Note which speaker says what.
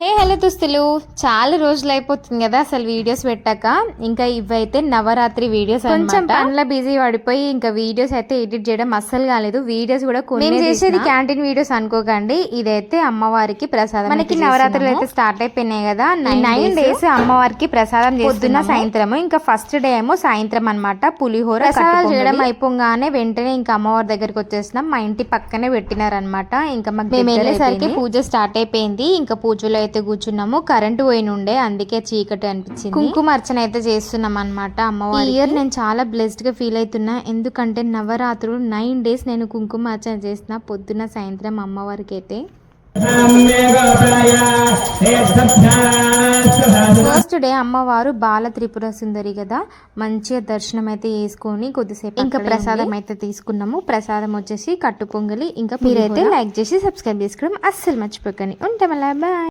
Speaker 1: Hello దుస్తులు చాలా రోజులు అయిపోతుంది కదా అసలు వీడియోస్ పెట్టాక. ఇంకా ఇవైతే నవరాత్రి వీడియోస్ కొంచెం పనుల బిజీ పడిపోయి ఇంకా వీడియోస్ అయితే ఎడిట్ చేయడం అస్సలు కాలేదు. వీడియోస్ కూడా నేను చేసేది క్యాంటీన్ వీడియోస్ అనుకోకండి. ఇదైతే అమ్మవారికి ప్రసాదం. మనకి నవరాత్రులు అయితే స్టార్ట్ అయిపోయినాయి కదా. 9 days అమ్మవారికి ప్రసాదం చేస్తున్న సాయంత్రం. ఇంకా ఫస్ట్ డే ఏమో సాయంత్రం అనమాట. పులిహోర ప్రసాదాలు చేయడం అయిపోగానే వెంటనే ఇంకా అమ్మవారి దగ్గరికి వచ్చేసినాం. మా ఇంటి పక్కనే పెట్టినారనమాట. ఇంకా మాకు మేము వెళ్ళేసరికి పూజ స్టార్ట్ అయిపోయింది. ఇంకా పూజలో అయితే కూర్చున్నాము. కరెంటు పోయిన ఉండే, అందుకే చీకటి అనిపించింది. కుంకుమ అర్చన అయితే చేస్తున్నాం అనమాట అమ్మవారి. ఇయర్ నేను చాలా బ్లెస్డ్ గా ఫీల్ అవుతున్నా. ఎందుకంటే నవరాత్రులు 9 days నేను కుంకుమ అర్చన చేసిన పొద్దున సాయంత్రం అమ్మవారికి అయితే. ఫస్ట్ డే అమ్మవారు బాల త్రిపుర సుందరి కదా, మంచిగా దర్శనం అయితే చేసుకొని కొద్దిసేపు ఇంకా ప్రసాదం అయితే తీసుకున్నాము. ప్రసాదం వచ్చేసి కట్టు పొంగలి. ఇంకా మీరైతే లైక్ చేసి సబ్స్క్రైబ్ చేసుకోవడం అస్సలు మర్చిపోకండి. ఉంటాం అలా, బాయ్.